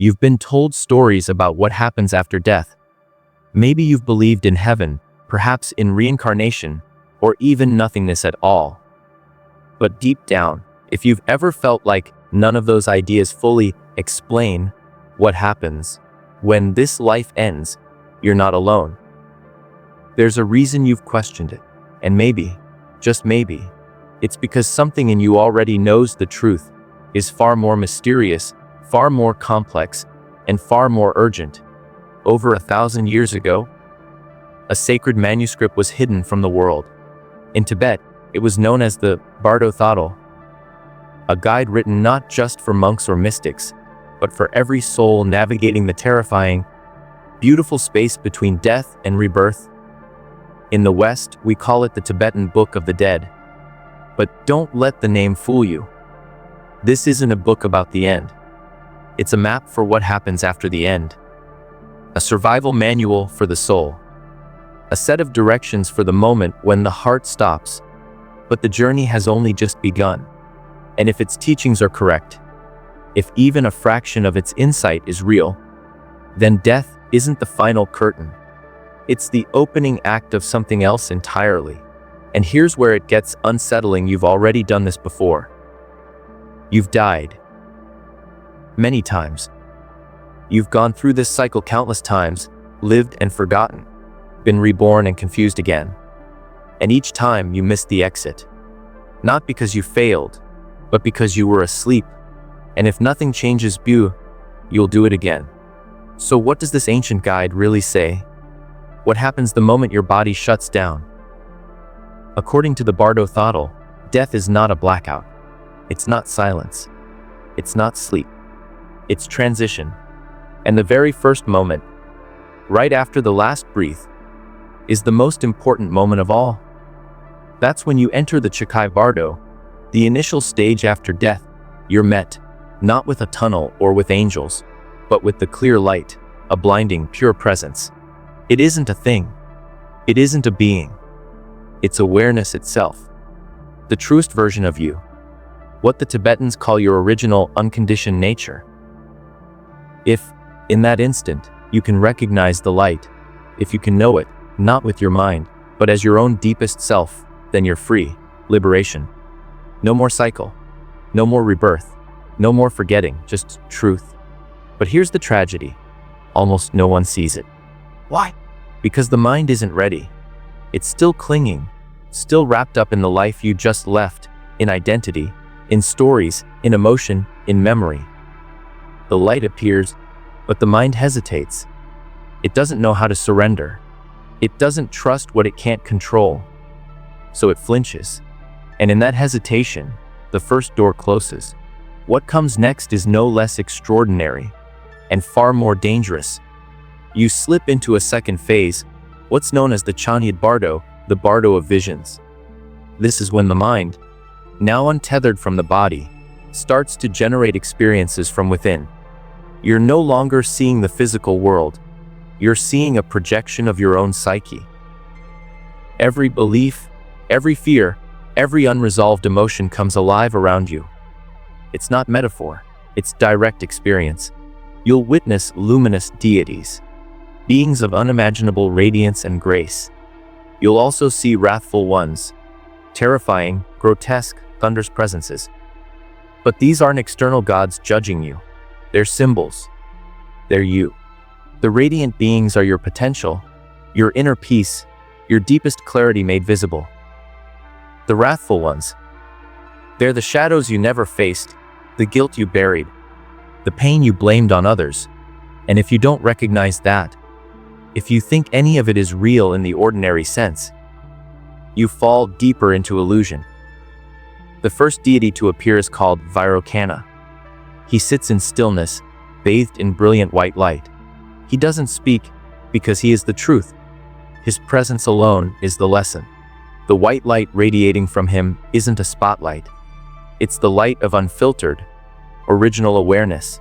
You've been told stories about what happens after death. Maybe you've believed in heaven, perhaps in reincarnation, or even nothingness at all. But deep down, if you've ever felt like none of those ideas fully explain what happens when this life ends, you're not alone. There's a reason you've questioned it, and maybe, just maybe, it's because something in you already knows the truth is far more mysterious, far more complex, and far more urgent. Over 1,000 years ago, a sacred manuscript was hidden from the world. In Tibet, it was known as the Bardo, a guide written not just for monks or mystics, but for every soul navigating the terrifying, beautiful space between death and rebirth. In the West, we call it the Tibetan Book of the Dead. But don't let the name fool you. This isn't a book about the end. It's a map for what happens after the end. A survival manual for the soul. A set of directions for the moment when the heart stops, but the journey has only just begun. And if its teachings are correct, if even a fraction of its insight is real, then death isn't the final curtain. It's the opening act of something else entirely. And here's where it gets unsettling. You've already done this before. You've died. Many times. You've gone through this cycle countless times, lived and forgotten, been reborn and confused again. And each time you missed the exit. Not because you failed, but because you were asleep. And if nothing changes, you'll do it again. So what does this ancient guide really say? What happens the moment your body shuts down? According to the Bardo, death is not a blackout. It's not silence. It's not sleep. It's transition. And the very first moment, right after the last breath, is the most important moment of all. That's when you enter the Chakai Bardo, the initial stage after death. You're met, not with a tunnel or with angels, but with the clear light, a blinding, pure presence. It isn't a thing. It isn't a being. It's awareness itself. The truest version of you. What the Tibetans call your original, unconditioned nature. If, in that instant, you can recognize the light, if you can know it, not with your mind, but as your own deepest self, then you're free. Liberation. No more cycle. No more rebirth. No more forgetting, just truth. But here's the tragedy. Almost no one sees it. Why? Because the mind isn't ready. It's still clinging, still wrapped up in the life you just left, in identity, in stories, in emotion, in memory. The light appears, but the mind hesitates. It doesn't know how to surrender. It doesn't trust what it can't control. So it flinches. And in that hesitation, the first door closes. What comes next is no less extraordinary and far more dangerous. You slip into a second phase, what's known as the Chanyad Bardo, the Bardo of visions. This is when the mind, now untethered from the body, starts to generate experiences from within. You're no longer seeing the physical world. You're seeing a projection of your own psyche. Every belief, every fear, every unresolved emotion comes alive around you. It's not metaphor, it's direct experience. You'll witness luminous deities, beings of unimaginable radiance and grace. You'll also see wrathful ones, terrifying, grotesque, thunderous presences. But these aren't external gods judging you. They're symbols. They're you. The radiant beings are your potential, your inner peace, your deepest clarity made visible. The wrathful ones, they're the shadows you never faced, the guilt you buried, the pain you blamed on others. And if you don't recognize that, if you think any of it is real in the ordinary sense, you fall deeper into illusion. The first deity to appear is called Vairocana. He sits in stillness, bathed in brilliant white light. He doesn't speak because he is the truth. His presence alone is the lesson. The white light radiating from him isn't a spotlight. It's the light of unfiltered, original awareness.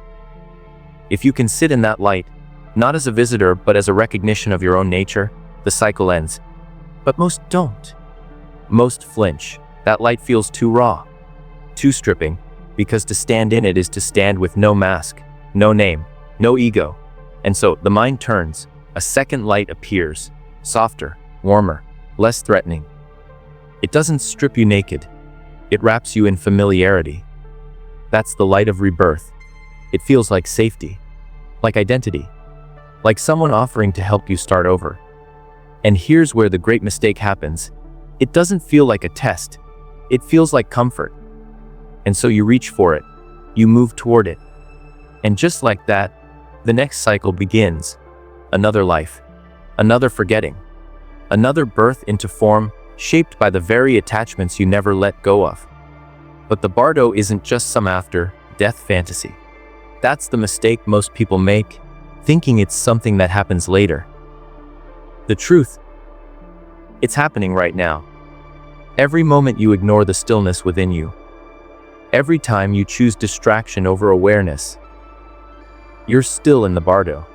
If you can sit in that light, not as a visitor but as a recognition of your own nature, the cycle ends. But most don't. Most flinch. That light feels too raw, too stripping, because to stand in it is to stand with no mask, no name, no ego. And so the mind turns, a second light appears, softer, warmer, less threatening. It doesn't strip you naked. It wraps you in familiarity. That's the light of rebirth. It feels like safety, like identity, like someone offering to help you start over. And here's where the great mistake happens. It doesn't feel like a test. It feels like comfort. And so you reach for it. You move toward it. And just like that, the next cycle begins. Another life, another forgetting, another birth into form shaped by the very attachments you never let go of. But the Bardo isn't just some after-death fantasy. That's the mistake most people make, thinking it's something that happens later. The truth, it's happening right now. Every moment you ignore the stillness within you. Every time you choose distraction over awareness. You're still in the Bardo.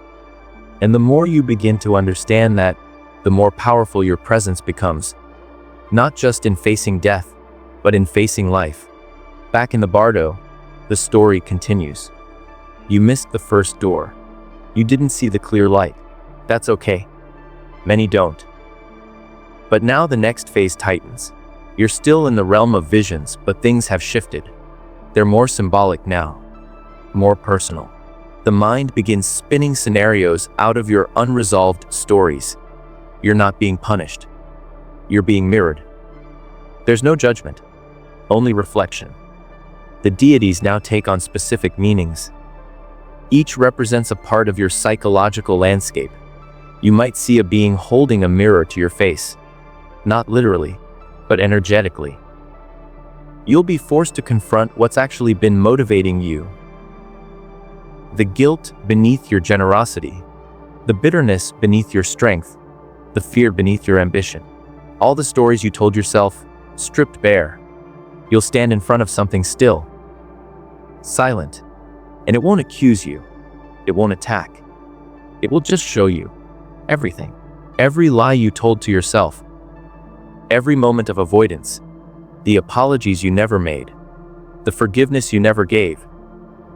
And the more you begin to understand that, the more powerful your presence becomes. Not just in facing death, but in facing life. Back in the Bardo, the story continues. You missed the first door. You didn't see the clear light. That's okay. Many don't. But now the next phase tightens. You're still in the realm of visions, but things have shifted. They're more symbolic now. More personal. The mind begins spinning scenarios out of your unresolved stories. You're not being punished. You're being mirrored. There's no judgment, only reflection. The deities now take on specific meanings. Each represents a part of your psychological landscape. You might see a being holding a mirror to your face. Not literally, but energetically. You'll be forced to confront what's actually been motivating you. The guilt beneath your generosity. The bitterness beneath your strength. The fear beneath your ambition. All the stories you told yourself, stripped bare. You'll stand in front of something still. Silent. And it won't accuse you. It won't attack. It will just show you everything. Every lie you told to yourself. Every moment of avoidance. The apologies you never made. The forgiveness you never gave.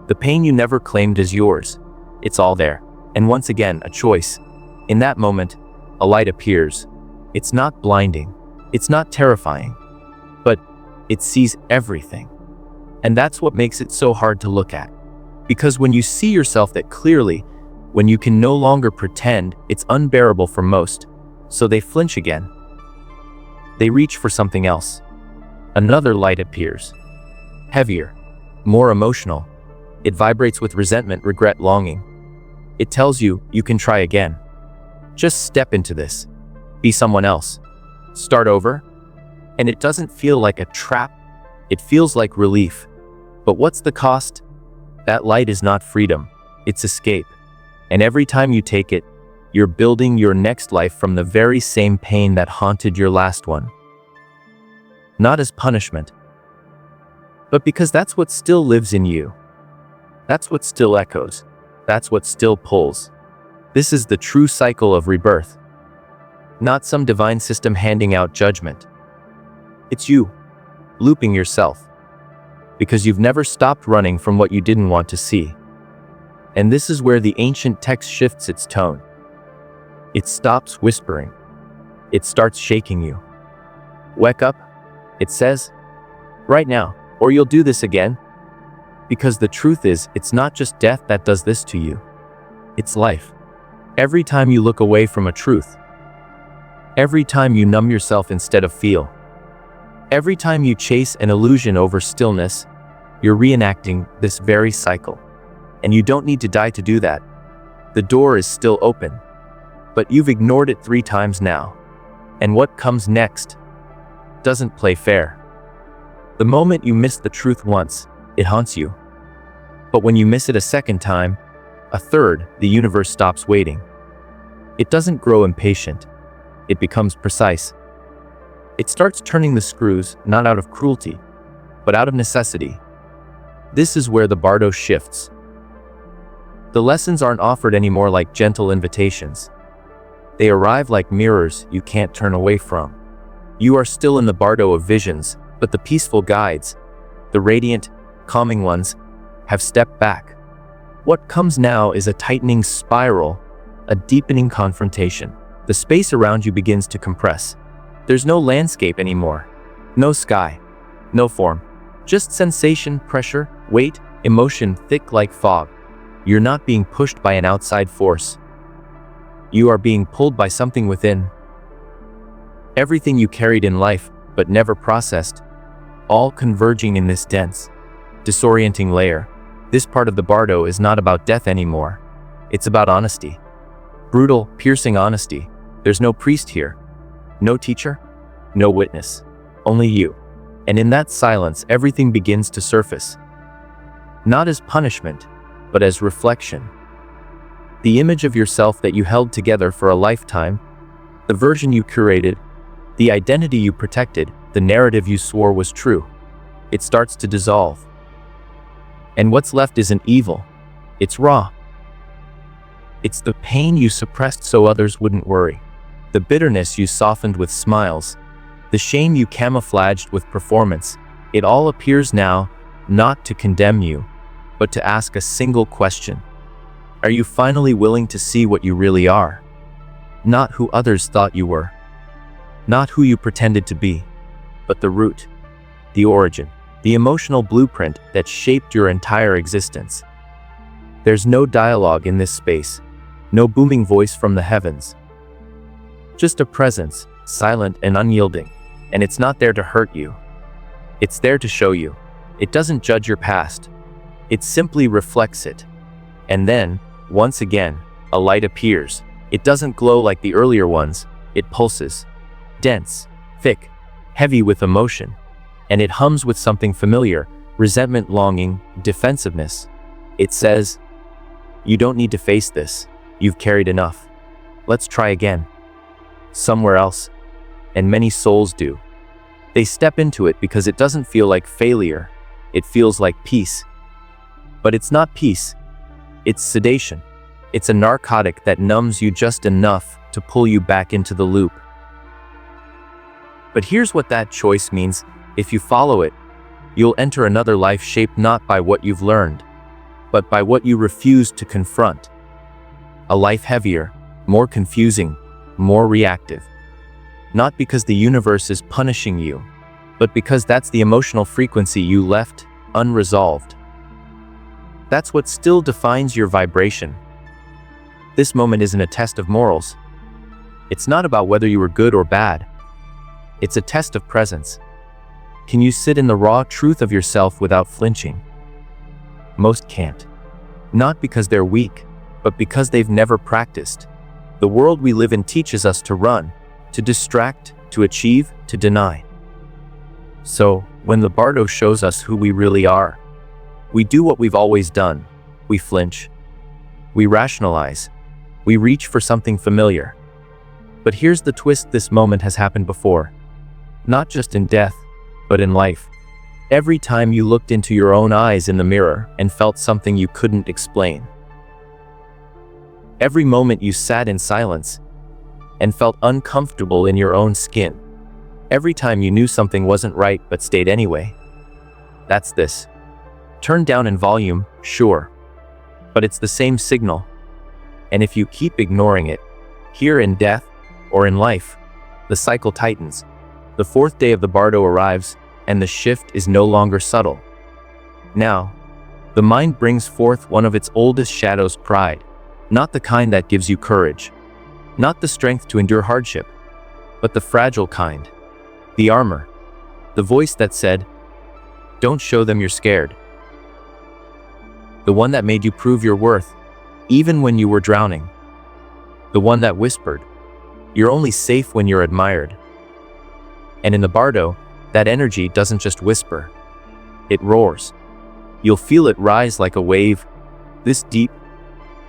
The pain you never claimed as yours. It's all there. And once again, a choice. In that moment, a light appears. It's not blinding. It's not terrifying. But it sees everything. And that's what makes it so hard to look at. Because when you see yourself that clearly, when you can no longer pretend, it's unbearable for most. So they flinch again. They reach for something else. Another light appears. Heavier. More emotional. It vibrates with resentment, regret, longing. It tells you, you can try again. Just step into this. Be someone else. Start over. And it doesn't feel like a trap. It feels like relief. But what's the cost? That light is not freedom. It's escape. And every time you take it, you're building your next life from the very same pain that haunted your last one. Not as punishment, but because that's what still lives in you. That's what still echoes. That's what still pulls. This is the true cycle of rebirth. Not some divine system handing out judgment. It's you, looping yourself. Because you've never stopped running from what you didn't want to see. And this is where the ancient text shifts its tone. It stops whispering. It starts shaking you. Wake up, it says. Right now, or you'll do this again. Because the truth is, it's not just death that does this to you. It's life. Every time you look away from a truth. Every time you numb yourself instead of feel. Every time you chase an illusion over stillness, you're reenacting this very cycle. And you don't need to die to do that. The door is still open. But you've ignored it 3 times now. And what comes next doesn't play fair. The moment you miss the truth once, it haunts you. But when you miss it a second time, a third, the universe stops waiting. It doesn't grow impatient. It becomes precise. It starts turning the screws, not out of cruelty, but out of necessity. This is where the Bardo shifts. The lessons aren't offered anymore like gentle invitations. They arrive like mirrors you can't turn away from. You are still in the Bardo of visions, but the peaceful guides, the radiant, calming ones, have stepped back. What comes now is a tightening spiral, a deepening confrontation. The space around you begins to compress. There's no landscape anymore. No sky. No form. Just sensation, pressure, weight, emotion thick like fog. You're not being pushed by an outside force. You are being pulled by something within. Everything you carried in life, but never processed, all converging in this dense, disorienting layer. This part of the Bardo is not about death anymore. It's about honesty. Brutal, piercing honesty. There's no priest here. No teacher. No witness. Only you. And in that silence, everything begins to surface. Not as punishment, but as reflection. The image of yourself that you held together for a lifetime, the version you curated, the identity you protected, the narrative you swore was true. It starts to dissolve. And what's left isn't evil. It's raw. It's the pain you suppressed so others wouldn't worry. The bitterness you softened with smiles. The shame you camouflaged with performance. It all appears now, not to condemn you, but to ask a single question. Are you finally willing to see what you really are? Not who others thought you were. Not who you pretended to be, but the root, the origin, the emotional blueprint that shaped your entire existence. There's no dialogue in this space, no booming voice from the heavens. Just a presence, silent and unyielding, and it's not there to hurt you. It's there to show you. It doesn't judge your past. It simply reflects it. And then, once again, a light appears. It doesn't glow like the earlier ones. It pulses. Dense, thick, heavy with emotion. And it hums with something familiar, resentment, longing, defensiveness. It says, "You don't need to face this. You've carried enough. Let's try again." Somewhere else. And many souls do. They step into it because it doesn't feel like failure. It feels like peace. But it's not peace. It's sedation. It's a narcotic that numbs you just enough to pull you back into the loop. But here's what that choice means. If you follow it, you'll enter another life shaped not by what you've learned, but by what you refuse to confront. A life heavier, more confusing, more reactive. Not because the universe is punishing you, but because that's the emotional frequency you left unresolved. That's what still defines your vibration. This moment isn't a test of morals. It's not about whether you were good or bad. It's a test of presence. Can you sit in the raw truth of yourself without flinching? Most can't. Not because they're weak, but because they've never practiced. The world we live in teaches us to run, to distract, to achieve, to deny. So, when the Bardo shows us who we really are, we do what we've always done. We flinch. We rationalize. We reach for something familiar. But here's the twist: this moment has happened before. Not just in death, but in life. Every time you looked into your own eyes in the mirror and felt something you couldn't explain. Every moment you sat in silence and felt uncomfortable in your own skin. Every time you knew something wasn't right but stayed anyway. That's this. Turned down in volume, sure. But it's the same signal. And if you keep ignoring it, here in death or in life, the cycle tightens. The fourth day of the Bardo arrives, and the shift is no longer subtle. Now, the mind brings forth one of its oldest shadows: pride. Not the kind that gives you courage. Not the strength to endure hardship. But the fragile kind. The armor. The voice that said, "Don't show them you're scared." The one that made you prove your worth, even when you were drowning. The one that whispered, "You're only safe when you're admired." And in the Bardo, that energy doesn't just whisper. It roars. You'll feel it rise like a wave. This deep,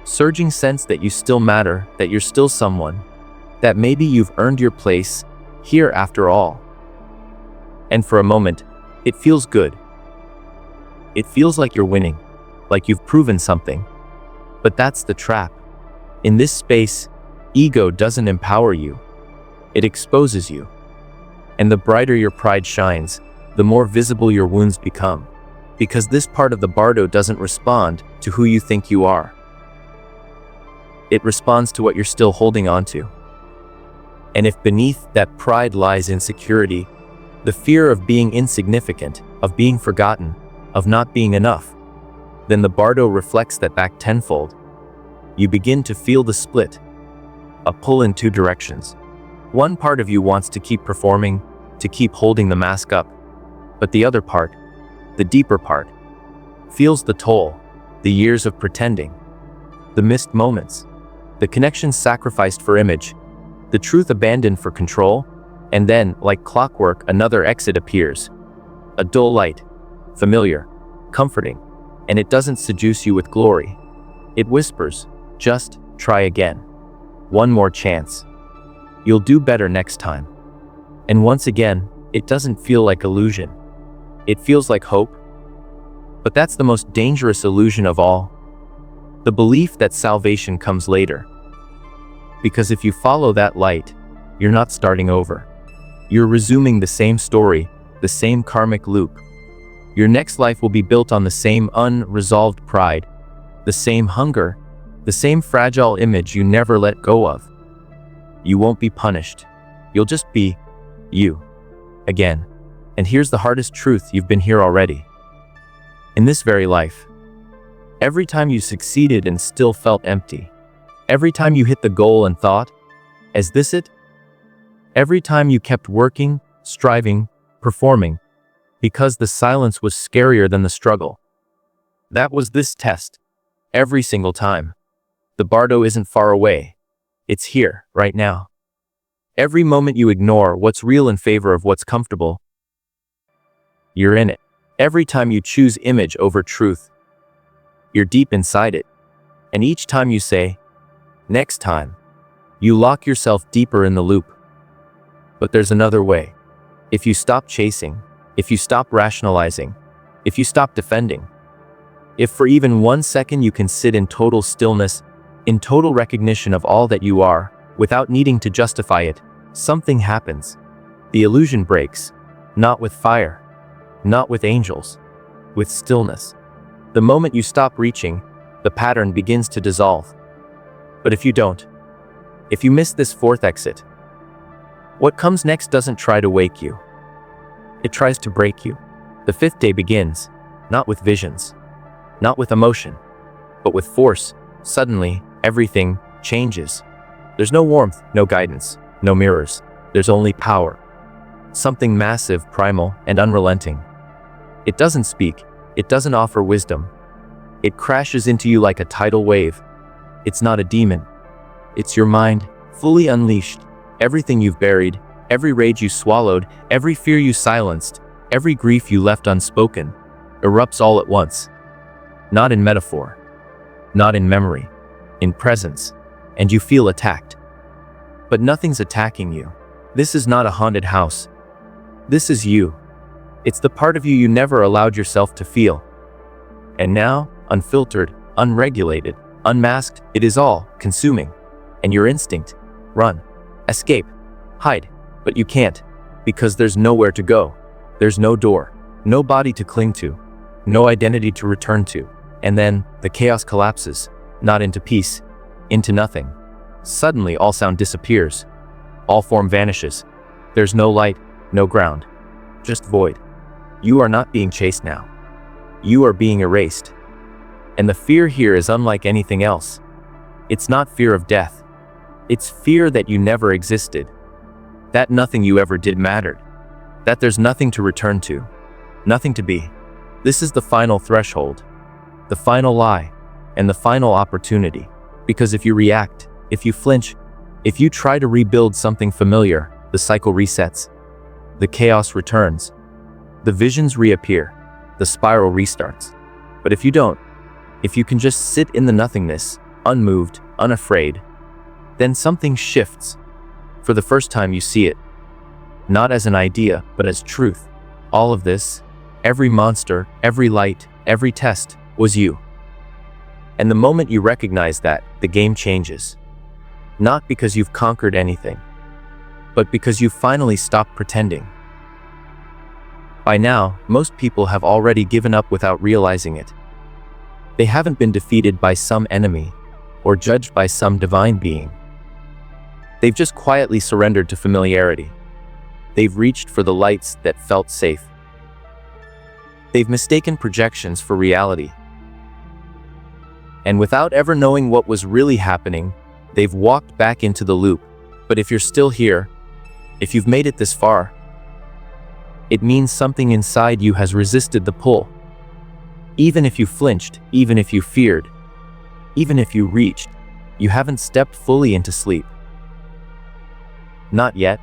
surging sense that you still matter, that you're still someone, that maybe you've earned your place here after all. And for a moment, it feels good. It feels like you're winning, like you've proven something. But that's the trap. In this space, ego doesn't empower you. It exposes you. And the brighter your pride shines, the more visible your wounds become. Because this part of the Bardo doesn't respond to who you think you are. It responds to what you're still holding on to. And if beneath that pride lies insecurity, the fear of being insignificant, of being forgotten, of not being enough, then the Bardo reflects that back tenfold. You begin to feel the split, a pull in two directions. One part of you wants to keep performing, to keep holding the mask up, but the other part, the deeper part, feels the toll, the years of pretending, the missed moments, the connections sacrificed for image, the truth abandoned for control, and then, like clockwork, another exit appears. A dull light, familiar, comforting, and it doesn't seduce you with glory. It whispers, just try again. One more chance. You'll do better next time. And once again, it doesn't feel like illusion. It feels like hope. But that's the most dangerous illusion of all. The belief that salvation comes later. Because if you follow that light, you're not starting over. You're resuming the same story, the same karmic loop. Your next life will be built on the same unresolved pride, the same hunger, the same fragile image you never let go of. You won't be punished. You'll just be you. Again. And here's the hardest truth: you've been here already. In this very life. Every time you succeeded and still felt empty. Every time you hit the goal and thought, is this it? Every time you kept working, striving, performing, because the silence was scarier than the struggle. That was this test. Every single time. The Bardo isn't far away. It's here, right now. Every moment you ignore what's real in favor of what's comfortable, you're in it. Every time you choose image over truth, you're deep inside it. And each time you say, next time, you lock yourself deeper in the loop. But there's another way. If you stop chasing, if you stop rationalizing, if you stop defending, if for even 1 second you can sit in total stillness, in total recognition of all that you are, without needing to justify it, something happens. The illusion breaks, not with fire, not with angels, with stillness. The moment you stop reaching, the pattern begins to dissolve. But if you don't, if you miss this fourth exit, what comes next doesn't try to wake you. It tries to break you. The fifth day begins, not with visions, not with emotion, but with force. Suddenly, everything changes. There's no warmth, no guidance, no mirrors. There's only power. Something massive, primal, and unrelenting. It doesn't speak. It doesn't offer wisdom. It crashes into you like a tidal wave. It's not a demon. It's your mind, fully unleashed. Everything you've buried, every rage you swallowed, every fear you silenced, every grief you left unspoken, erupts all at once. Not in metaphor, not in memory, in presence, and you feel attacked. But nothing's attacking you. This is not a haunted house. This is you. It's the part of you you never allowed yourself to feel. And now, unfiltered, unregulated, unmasked, it is all consuming. And your instinct, run, escape, hide, but you can't, because there's nowhere to go. There's no door, no body to cling to, no identity to return to. And then, the chaos collapses, not into peace, into nothing. Suddenly all sound disappears. All form vanishes. There's no light, no ground. Just void. You are not being chased now. You are being erased. And the fear here is unlike anything else. It's not fear of death. It's fear that you never existed. That nothing you ever did mattered. That there's nothing to return to. Nothing to be. This is the final threshold. The final lie. And the final opportunity. Because if you react, if you flinch, if you try to rebuild something familiar, the cycle resets. The chaos returns. The visions reappear. The spiral restarts. But if you don't, if you can just sit in the nothingness, unmoved, unafraid, then something shifts. For the first time you see it. Not as an idea, but as truth. All of this, every monster, every light, every test, was you. And the moment you recognize that, the game changes. Not because you've conquered anything, but because you've finally stopped pretending. By now, most people have already given up without realizing it. They haven't been defeated by some enemy or judged by some divine being. They've just quietly surrendered to familiarity. They've reached for the lights that felt safe. They've mistaken projections for reality. And without ever knowing what was really happening, they've walked back into the loop. But if you're still here, if you've made it this far, it means something inside you has resisted the pull. Even if you flinched, even if you feared, even if you reached, you haven't stepped fully into sleep. Not yet.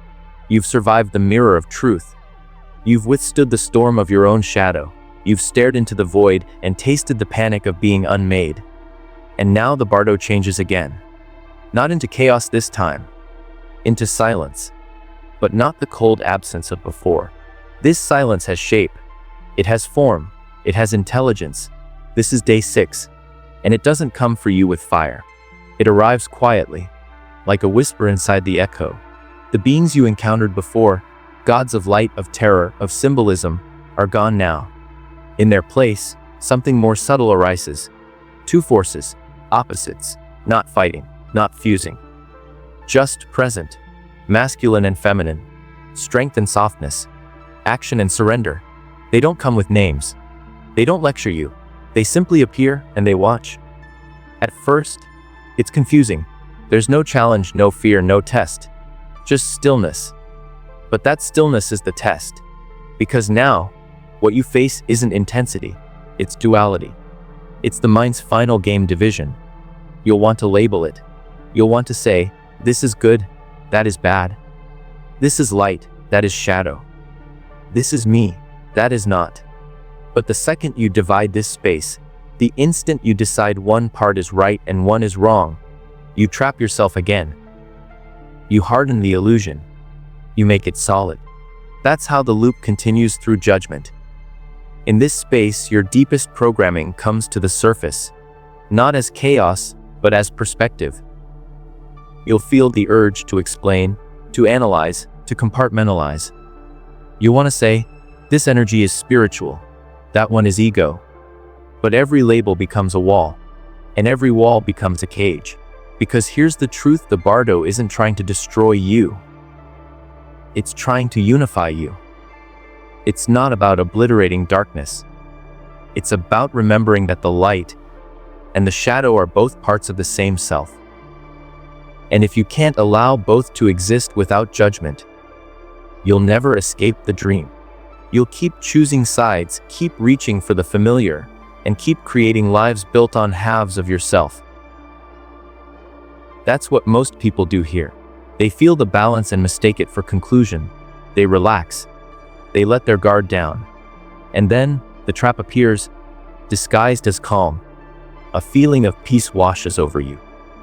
You've survived the mirror of truth. You've withstood the storm of your own shadow. You've stared into the void and tasted the panic of being unmade. And now the Bardo changes again. Not into chaos this time. Into silence. But not the cold absence of before. This silence has shape. It has form. It has intelligence. This is day 6. And it doesn't come for you with fire. It arrives quietly, like a whisper inside the echo. The beings you encountered before, gods of light, of terror, of symbolism, are gone now. In their place, something more subtle arises. Two forces, opposites, not fighting, not fusing. Just present, masculine and feminine, strength and softness, action and surrender. They don't come with names. They don't lecture you. They simply appear and they watch. At first, it's confusing. There's no challenge, no fear, no test. Just stillness. But that stillness is the test. Because now, what you face isn't intensity, it's duality. It's the mind's final game division. You'll want to label it. You'll want to say, this is good, that is bad. This is light, that is shadow. This is me, that is not. But the second you divide this space, the instant you decide one part is right and one is wrong, you trap yourself again. You harden the illusion. You make it solid. That's how the loop continues through judgment. In this space, your deepest programming comes to the surface, not as chaos, but as perspective. You'll feel the urge to explain, to analyze, to compartmentalize. You want to say, this energy is spiritual, that one is ego. But every label becomes a wall, and every wall becomes a cage. Because here's the truth, the Bardo isn't trying to destroy you. It's trying to unify you. It's not about obliterating darkness. It's about remembering that the light and the shadow are both parts of the same self. And if you can't allow both to exist without judgment, you'll never escape the dream. You'll keep choosing sides, keep reaching for the familiar, and keep creating lives built on halves of yourself. That's what most people do here. They feel the balance and mistake it for conclusion. They relax. They let their guard down. And then, the trap appears, disguised as calm. A feeling of peace washes over you.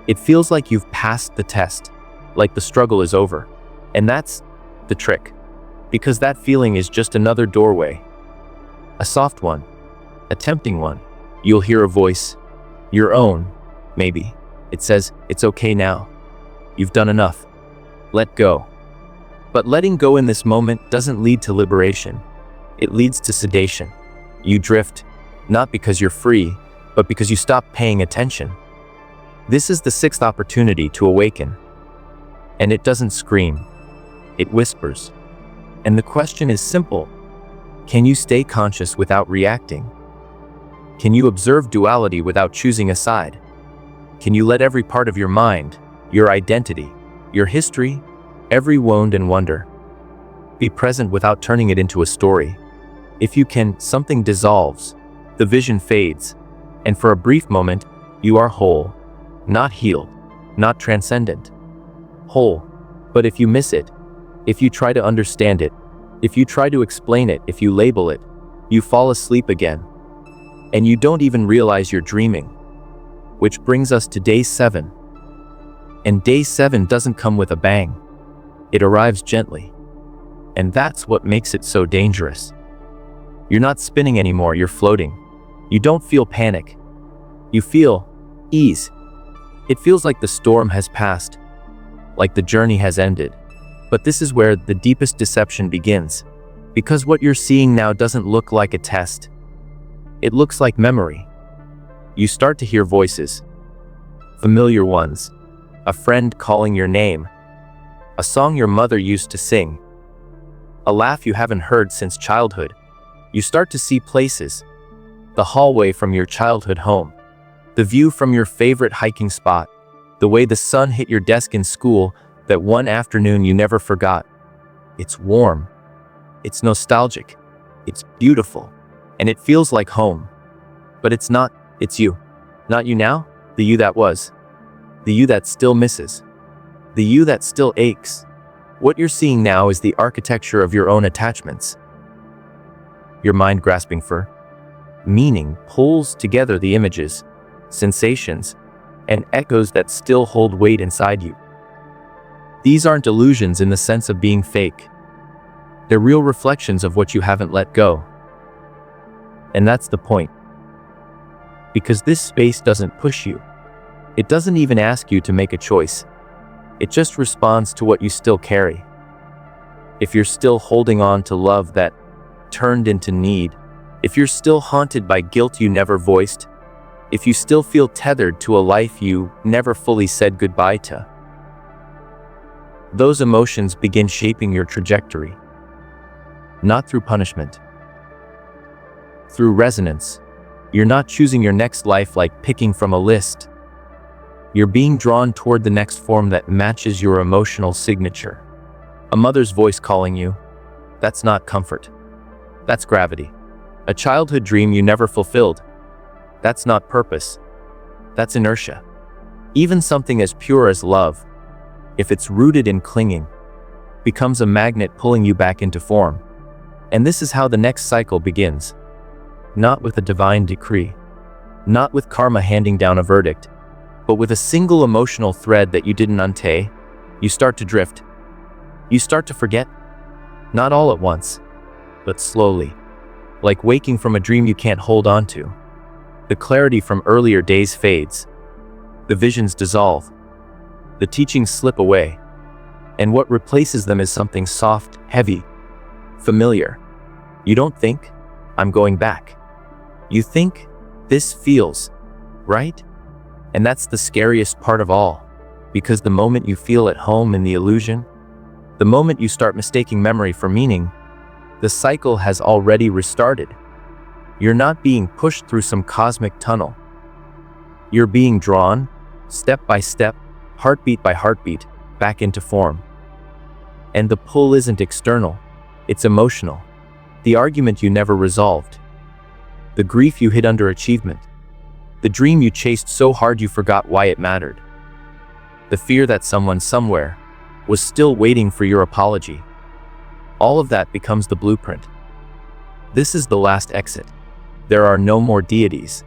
It feels like you've passed the test, like the struggle is over. And that's the trick. Because that feeling is just another doorway. A soft one. A tempting one. You'll hear a voice. Your own, maybe. It says, it's okay now. You've done enough. Let go. But letting go in this moment doesn't lead to liberation. It leads to sedation. You drift, not because you're free, but because you stop paying attention. This is the 6th opportunity to awaken. And it doesn't scream. It whispers. And the question is simple. Can you stay conscious without reacting? Can you observe duality without choosing a side? Can you let every part of your mind, your identity, your history, every wound and wonder, be present without turning it into a story? If you can, something dissolves, the vision fades, and for a brief moment, you are whole, not healed, not transcendent. Whole. But if you miss it, if you try to understand it, if you try to explain it, if you label it, you fall asleep again. And you don't even realize you're dreaming. Which brings us to day 7. And day 7 doesn't come with a bang. It arrives gently. And that's what makes it so dangerous. You're not spinning anymore, you're floating. You don't feel panic. You feel ease. It feels like the storm has passed, like the journey has ended. But this is where the deepest deception begins. Because what you're seeing now doesn't look like a test. It looks like memory. You start to hear voices. Familiar ones. A friend calling your name. A song your mother used to sing. A laugh you haven't heard since childhood. You start to see places. The hallway from your childhood home. The view from your favorite hiking spot. The way the sun hit your desk in school that one afternoon you never forgot. It's warm. It's nostalgic. It's beautiful. And it feels like home. But it's not. It's you. Not you now, the you that was. The you that still misses. The you that still aches. What you're seeing now is the architecture of your own attachments. Your mind grasping for meaning pulls together the images, sensations, and echoes that still hold weight inside you. These aren't illusions in the sense of being fake. They're real reflections of what you haven't let go. And that's the point. Because this space doesn't push you. It doesn't even ask you to make a choice. It just responds to what you still carry. If you're still holding on to love that turned into need, if you're still haunted by guilt you never voiced, if you still feel tethered to a life you never fully said goodbye to, those emotions begin shaping your trajectory. Not through punishment. Through resonance. You're not choosing your next life like picking from a list. You're being drawn toward the next form that matches your emotional signature. A mother's voice calling you. That's not comfort. That's gravity. A childhood dream you never fulfilled. That's not purpose. That's inertia. Even something as pure as love, if it's rooted in clinging, becomes a magnet pulling you back into form. And this is how the next cycle begins. Not with a divine decree. Not with karma handing down a verdict. But with a single emotional thread that you didn't untie. You start to drift. You start to forget. Not all at once, but slowly. Like waking from a dream you can't hold on to. The clarity from earlier days fades. The visions dissolve. The teachings slip away. And what replaces them is something soft, heavy, familiar. You don't think, I'm going back. You think, this feels right? And that's the scariest part of all. Because the moment you feel at home in the illusion, the moment you start mistaking memory for meaning, the cycle has already restarted. You're not being pushed through some cosmic tunnel. You're being drawn, step by step, heartbeat by heartbeat, back into form. And the pull isn't external, it's emotional. The argument you never resolved. The grief you hid under achievement. The dream you chased so hard you forgot why it mattered. The fear that someone somewhere was still waiting for your apology. All of that becomes the blueprint. This is the last exit. There are no more deities,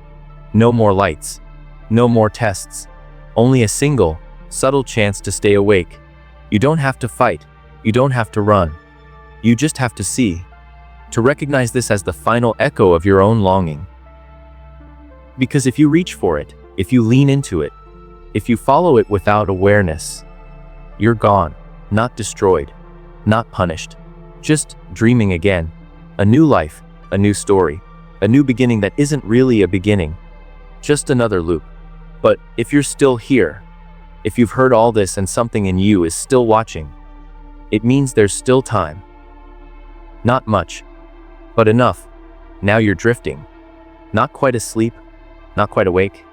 no more lights, no more tests, only a single, subtle chance to stay awake. You don't have to fight, you don't have to run. You just have to see, to recognize this as the final echo of your own longing. Because if you reach for it, if you lean into it, if you follow it without awareness, you're gone, not destroyed, not punished, just dreaming again. A new life, a new story, a new beginning that isn't really a beginning, just another loop. But if you're still here, if you've heard all this and something in you is still watching, it means there's still time. Not much, but enough. Now you're drifting. Not quite asleep, not quite awake.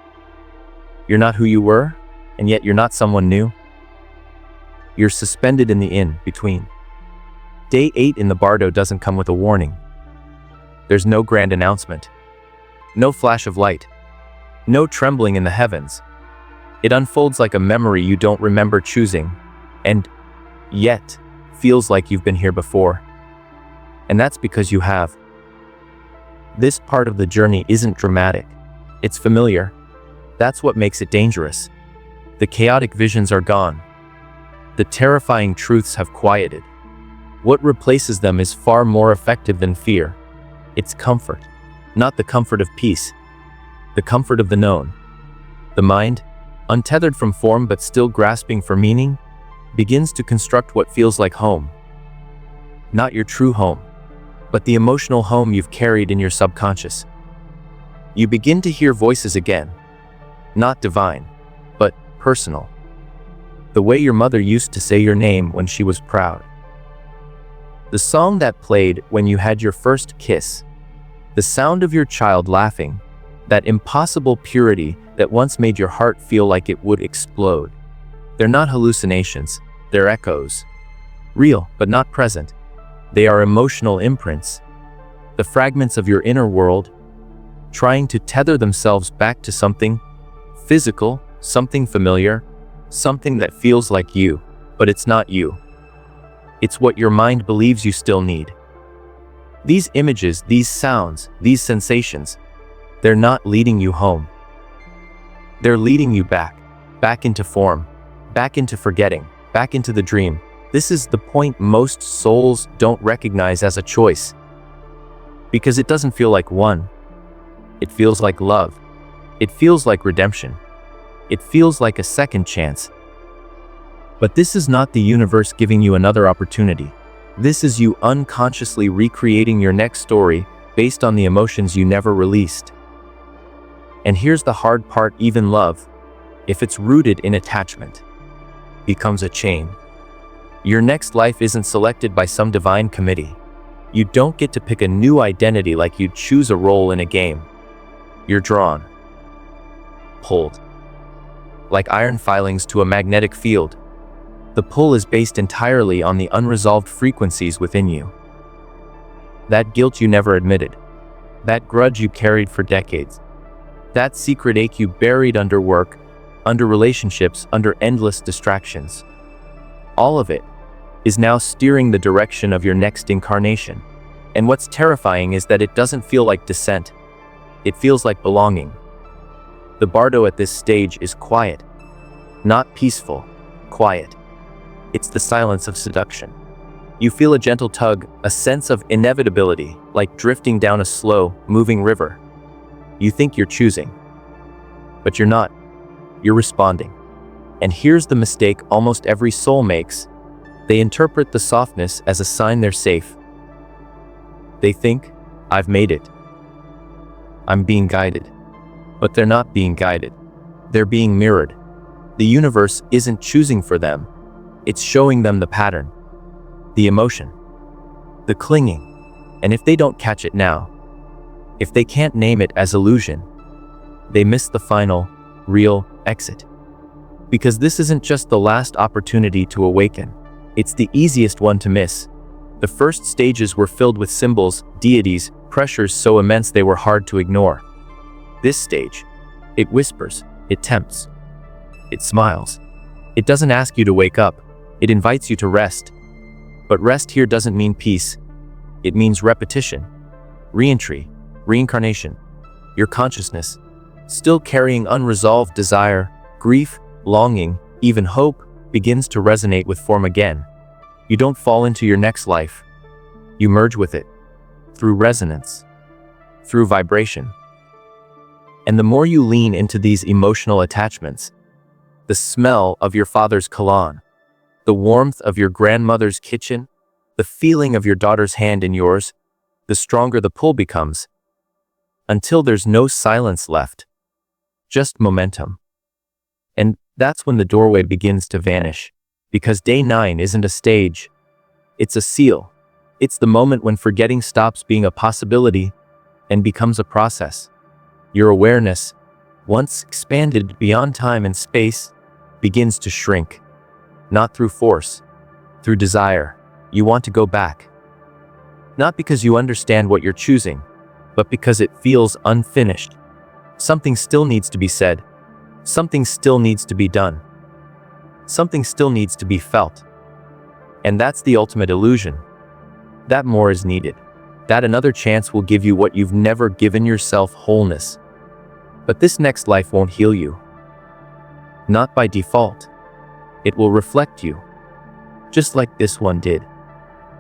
You're not who you were, and yet you're not someone new. You're suspended in the in-between. Day 8 in the Bardo doesn't come with a warning. There's no grand announcement. No flash of light. No trembling in the heavens. It unfolds like a memory you don't remember choosing, and yet feels like you've been here before. And that's because you have. This part of the journey isn't dramatic. It's familiar. That's what makes it dangerous. The chaotic visions are gone. The terrifying truths have quieted. What replaces them is far more effective than fear. It's comfort. Not the comfort of peace. The comfort of the known. The mind, untethered from form but still grasping for meaning, begins to construct what feels like home. Not your true home. but the emotional home you've carried in your subconscious. You begin to hear voices again, not divine, but personal. The way your mother used to say your name when she was proud. The song that played when you had your first kiss. The sound of your child laughing. That impossible purity that once made your heart feel like it would explode. They're not hallucinations, they're echoes. Real, but not present. They are emotional imprints. The fragments of your inner world, trying to tether themselves back to something physical, something familiar, something that feels like you, but it's not you. It's what your mind believes you still need. These images, these sounds, these sensations, they're not leading you home. They're leading you back into form, back into forgetting, back into the dream. This is the point most souls don't recognize as a choice. Because it doesn't feel like one. It feels like love. It feels like redemption. It feels like a second chance. But this is not the universe giving you another opportunity. This is you unconsciously recreating your next story based on the emotions you never released. And here's the hard part, even love, if it's rooted in attachment, becomes a chain. Your next life isn't selected by some divine committee. You don't get to pick a new identity like you'd choose a role in a game. You're drawn, pulled, like iron filings to a magnetic field. The pull is based entirely on the unresolved frequencies within you. That guilt you never admitted, that grudge you carried for decades, that secret ache you buried under work, under relationships, under endless distractions. All of it is now steering the direction of your next incarnation. And what's terrifying is that it doesn't feel like descent. It feels like belonging. The Bardo at this stage is quiet. Not peaceful, quiet. It's the silence of seduction. You feel a gentle tug, a sense of inevitability, like drifting down a slow, moving river. You think you're choosing, but you're not. You're responding. And here's the mistake almost every soul makes. They interpret the softness as a sign they're safe. They think, I've made it. I'm being guided. But they're not being guided. They're being mirrored. The universe isn't choosing for them. It's showing them the pattern, the emotion, the clinging. And if they don't catch it now, if they can't name it as illusion, they miss the final, real exit. Because this isn't just the last opportunity to awaken. It's the easiest one to miss. The first stages were filled with symbols, deities, pressures so immense they were hard to ignore. This stage, it whispers, it tempts, it smiles. It doesn't ask you to wake up, it invites you to rest. But rest here doesn't mean peace. It means repetition, re-entry, reincarnation. Your consciousness, still carrying unresolved desire, grief, longing, even hope, begins to resonate with form again. You don't fall into your next life. You merge with it, through resonance, through vibration. And the more you lean into these emotional attachments, the smell of your father's cologne, the warmth of your grandmother's kitchen, the feeling of your daughter's hand in yours, the stronger the pull becomes, until there's no silence left, just momentum. And that's when the doorway begins to vanish, because day 9 isn't a stage, it's a seal. It's the moment when forgetting stops being a possibility and becomes a process. Your awareness, once expanded beyond time and space, begins to shrink. Not through force, through desire. You want to go back. Not because you understand what you're choosing, but because it feels unfinished. Something still needs to be said. Something still needs to be done. Something still needs to be felt. And that's the ultimate illusion. That more is needed. That another chance will give you what you've never given yourself: wholeness. But this next life won't heal you. Not by default. It will reflect you. Just like this one did.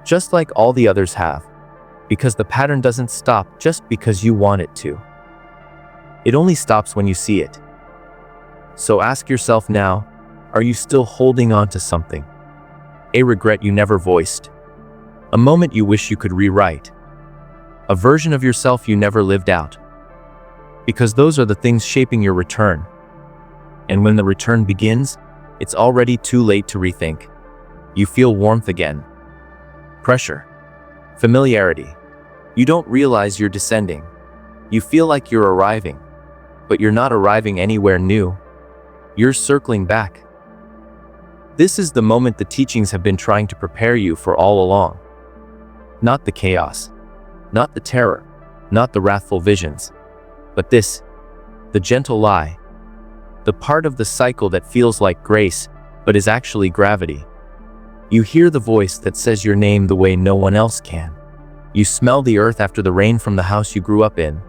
Just like all the others have. Because the pattern doesn't stop just because you want it to. It only stops when you see it. So ask yourself now, are you still holding on to something? A regret you never voiced. A moment you wish you could rewrite. a version of yourself you never lived out. Because those are the things shaping your return. And when the return begins, it's already too late to rethink. You feel warmth again. Pressure. Familiarity. You don't realize you're descending. You feel like you're arriving. But you're not arriving anywhere new. You're circling back. This is the moment the teachings have been trying to prepare you for all along. Not the chaos. Not the terror. Not the wrathful visions. But this, the gentle lie. The part of the cycle that feels like grace, but is actually gravity. You hear the voice that says your name the way no one else can. You smell the earth after the rain from the house you grew up in.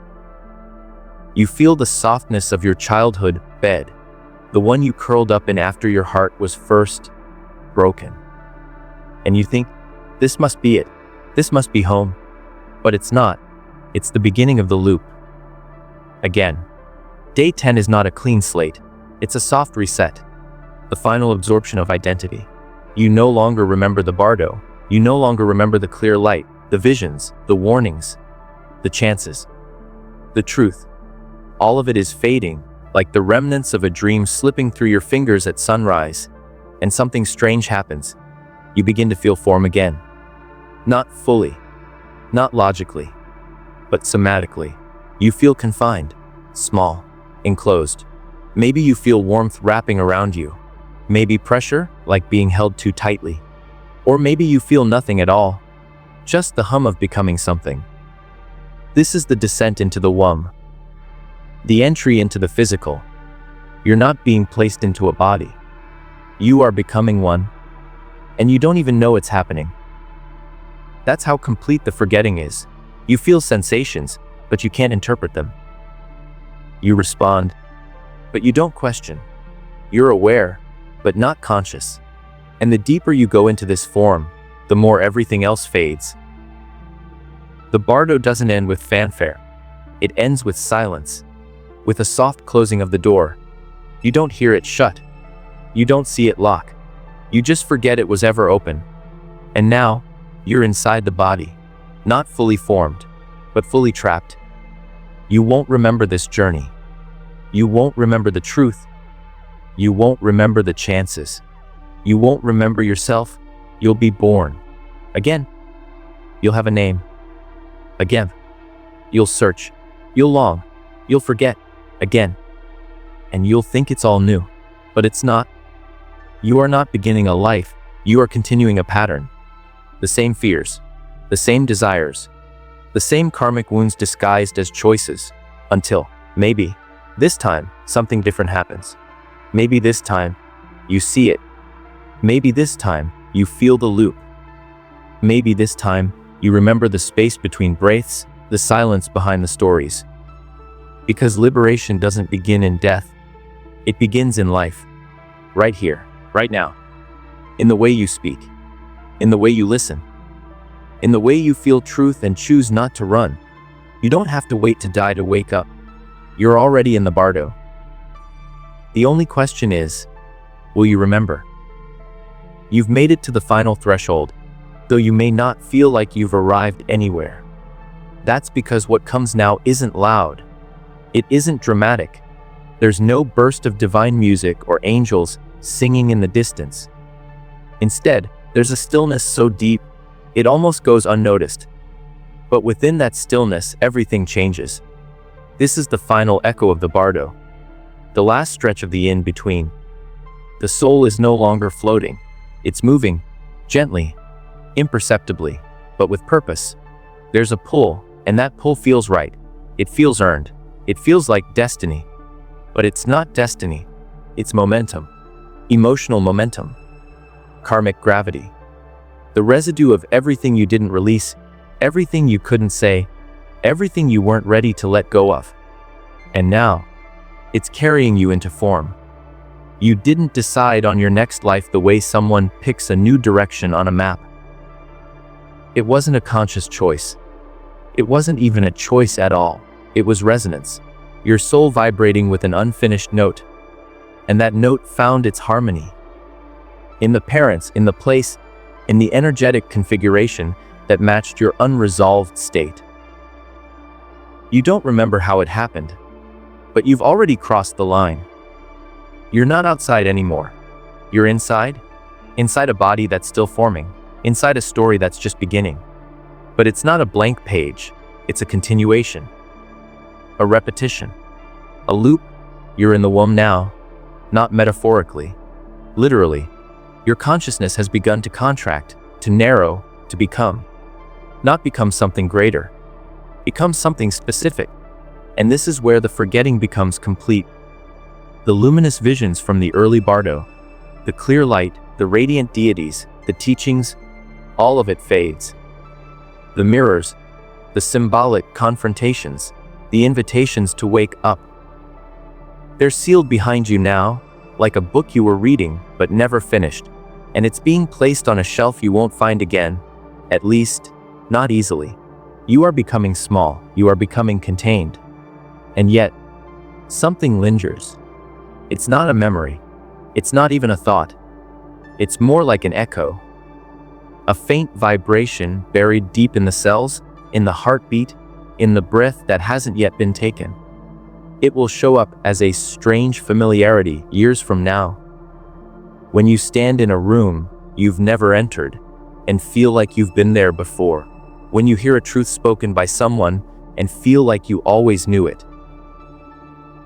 You feel the softness of your childhood bed, the one you curled up in after your heart was first broken. And you think, this must be it. This must be home. But it's not. It's the beginning of the loop. Again. Day 10 is not a clean slate. It's a soft reset. The final absorption of identity. You no longer remember the Bardo. You no longer remember the clear light, the visions, the warnings, the chances, the truth. All of it is fading, like the remnants of a dream slipping through your fingers at sunrise. And something strange happens. You begin to feel form again. Not fully, not logically, but somatically. You feel confined, small, enclosed. Maybe you feel warmth wrapping around you. Maybe pressure, like being held too tightly. Or maybe you feel nothing at all. Just the hum of becoming something. This is the descent into the womb. The entry into the physical. You're not being placed into a body. You are becoming one. And you don't even know it's happening. That's how complete the forgetting is. You feel sensations, but you can't interpret them. You respond, but you don't question. You're aware, but not conscious. And the deeper you go into this form, the more everything else fades. The Bardo doesn't end with fanfare. It ends with silence, with a soft closing of the door. You don't hear it shut. You don't see it lock. You just forget it was ever open. And now, you're inside the body, not fully formed, but fully trapped. You won't remember this journey. You won't remember the truth. You won't remember the chances. You won't remember yourself. You'll be born. Again. You'll have a name. Again. You'll search. You'll long. You'll forget. Again. And you'll think it's all new. But it's not. You are not beginning a life. You are continuing a pattern. The same fears. The same desires. The same karmic wounds disguised as choices. Until, maybe, this time, something different happens. Maybe this time, you see it. Maybe this time, you feel the loop. Maybe this time, you remember the space between breaths, the silence behind the stories. Because liberation doesn't begin in death. It begins in life. Right here, right now. In the way you speak. In the way you listen. In the way you feel truth and choose not to run. You don't have to wait to die to wake up. You're already in the Bardo. The only question is, will you remember? You've made it to the final threshold, though you may not feel like you've arrived anywhere. That's because what comes now isn't loud. It isn't dramatic. There's no burst of divine music or angels singing in the distance. Instead, there's a stillness so deep, it almost goes unnoticed. But within that stillness, everything changes. This is the final echo of the Bardo. The last stretch of the in-between. The soul is no longer floating. It's moving, gently, imperceptibly, but with purpose. There's a pull, and that pull feels right. It feels earned. It feels like destiny. But it's not destiny. It's momentum. Emotional momentum. Karmic gravity. The residue of everything you didn't release, everything you couldn't say, everything you weren't ready to let go of. And now, it's carrying you into form. You didn't decide on your next life the way someone picks a new direction on a map. It wasn't a conscious choice. It wasn't even a choice at all. It was resonance. Your soul vibrating with an unfinished note. And that note found its harmony. In the parents, in the place, in the energetic configuration that matched your unresolved state. You don't remember how it happened, but you've already crossed the line. You're not outside anymore. You're inside a body that's still forming, inside a story that's just beginning. But it's not a blank page, it's a continuation, a repetition, a loop. You're in the womb now, not metaphorically, literally. Your consciousness has begun to contract, to narrow, to become. Not become something greater, become something specific. And this is where the forgetting becomes complete. The luminous visions from the early Bardo, the clear light, the radiant deities, the teachings, all of it fades. The mirrors, the symbolic confrontations, the invitations to wake up. They're sealed behind you now, like a book you were reading but never finished, and it's being placed on a shelf you won't find again, at least, not easily. You are becoming small, you are becoming contained. And yet, something lingers. It's not a memory. It's not even a thought. It's more like an echo. A faint vibration buried deep in the cells, in the heartbeat, in the breath that hasn't yet been taken. It will show up as a strange familiarity years from now. When you stand in a room you've never entered and feel like you've been there before. When you hear a truth spoken by someone and feel like you always knew it.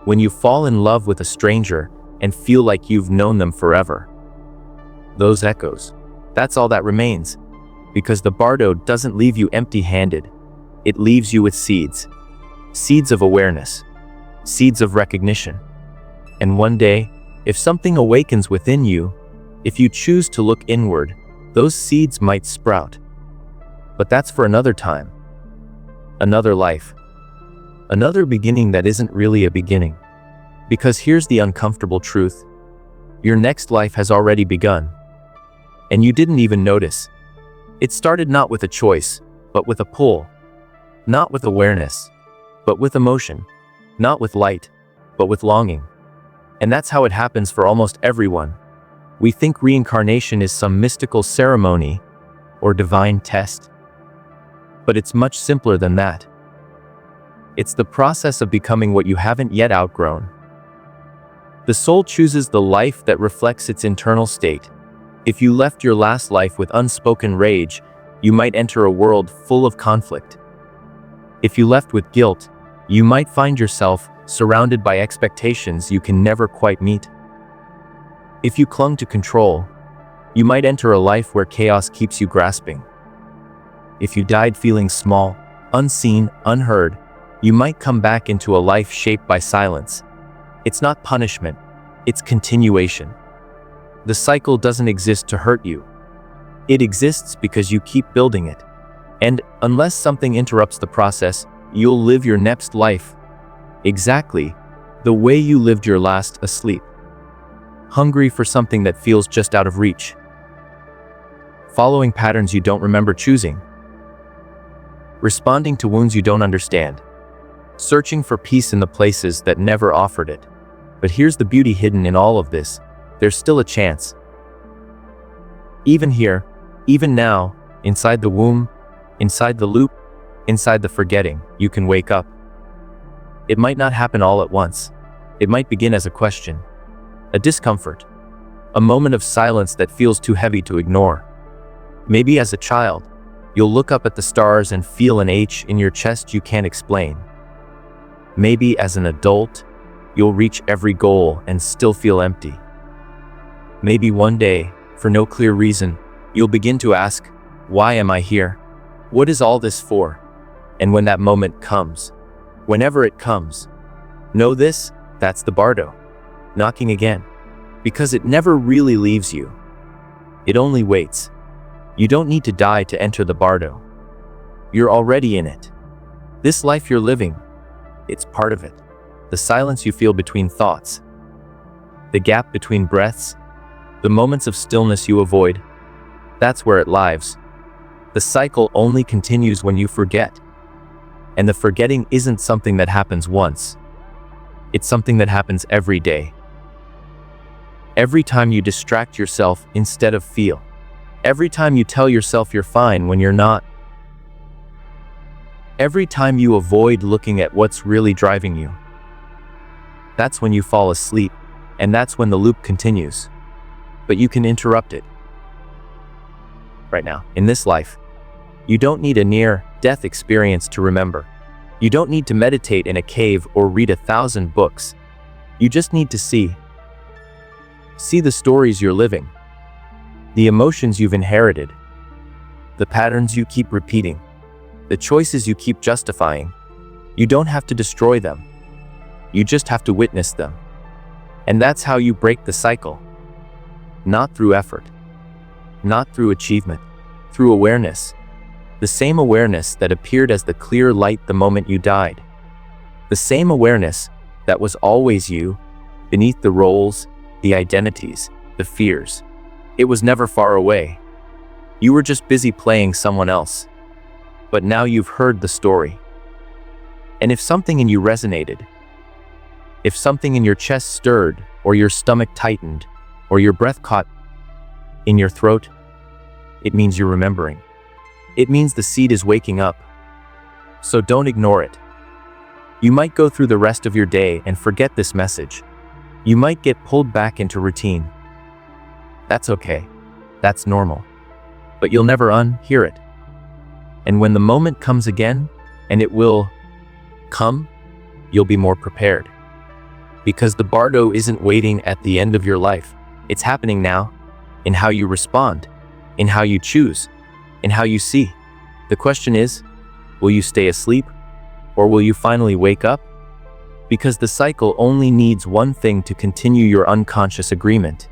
When you fall in love with a stranger and feel like you've known them forever. Those echoes, that's all that remains, because the Bardo doesn't leave you empty-handed. It leaves you with seeds. Seeds of awareness. Seeds of recognition. And one day, if something awakens within you, if you choose to look inward, those seeds might sprout. But that's for another time. Another life. Another beginning that isn't really a beginning. Because here's the uncomfortable truth. Your next life has already begun. And you didn't even notice. It started not with a choice, but with a pull. Not with awareness, but with emotion. Not with light, but with longing. And that's how it happens for almost everyone. We think reincarnation is some mystical ceremony or divine test. But it's much simpler than that. It's the process of becoming what you haven't yet outgrown. The soul chooses the life that reflects its internal state. If you left your last life with unspoken rage, you might enter a world full of conflict. If you left with guilt, you might find yourself surrounded by expectations you can never quite meet. If you clung to control, you might enter a life where chaos keeps you grasping. If you died feeling small, unseen, unheard, you might come back into a life shaped by silence. It's not punishment, it's continuation. The cycle doesn't exist to hurt you. It exists because you keep building it. And unless something interrupts the process, you'll live your next life exactly the way you lived your last, asleep. Hungry for something that feels just out of reach. Following patterns you don't remember choosing. Responding to wounds you don't understand. Searching for peace in the places that never offered it. But here's the beauty hidden in all of this. There's still a chance. Even here, even now, inside the womb, inside the loop, inside the forgetting, you can wake up. It might not happen all at once. It might begin as a question, a discomfort, a moment of silence that feels too heavy to ignore. Maybe as a child, you'll look up at the stars and feel an ache in your chest you can't explain. Maybe as an adult, you'll reach every goal and still feel empty. Maybe one day, for no clear reason, you'll begin to ask, why am I here? What is all this for? And when that moment comes, whenever it comes, know this, that's the Bardo, knocking again. Because it never really leaves you. It only waits. You don't need to die to enter the Bardo. You're already in it. This life you're living, it's part of it. The silence you feel between thoughts. The gap between breaths. The moments of stillness you avoid. That's where it lives. The cycle only continues when you forget. And the forgetting isn't something that happens once. It's something that happens every day. Every time you distract yourself instead of feel. Every time you tell yourself you're fine when you're not. Every time you avoid looking at what's really driving you, that's when you fall asleep, and that's when the loop continues. But you can interrupt it. Right now, in this life, you don't need a near-death experience to remember. You don't need to meditate in a cave or read 1,000 books. You just need to see the stories you're living, the emotions you've inherited, the patterns you keep repeating, the choices you keep justifying. You don't have to destroy them. You just have to witness them. And that's how you break the cycle. Not through effort, not through achievement, through awareness. The same awareness that appeared as the clear light the moment you died. The same awareness that was always you, beneath the roles, the identities, the fears. It was never far away. You were just busy playing someone else. But now you've heard the story. And if something in you resonated, if something in your chest stirred, or your stomach tightened, or your breath caught in your throat, it means you're remembering. It means the seed is waking up. So don't ignore it. You might go through the rest of your day and forget this message. You might get pulled back into routine. That's okay. That's normal. But you'll never unhear it. And when the moment comes again, and it will come, you'll be more prepared. Because the Bardo isn't waiting at the end of your life. It's happening now, in how you respond, in how you choose, in how you see. The question is, will you stay asleep, or will you finally wake up? Because the cycle only needs one thing to continue your unconscious agreement.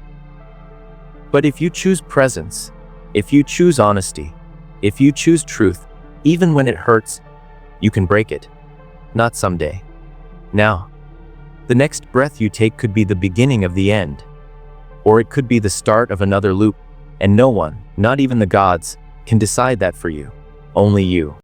But if you choose presence, if you choose honesty, if you choose truth, even when it hurts, you can break it. Not someday. Now. The next breath you take could be the beginning of the end. Or it could be the start of another loop, and no one, not even the gods, can decide that for you. Only you.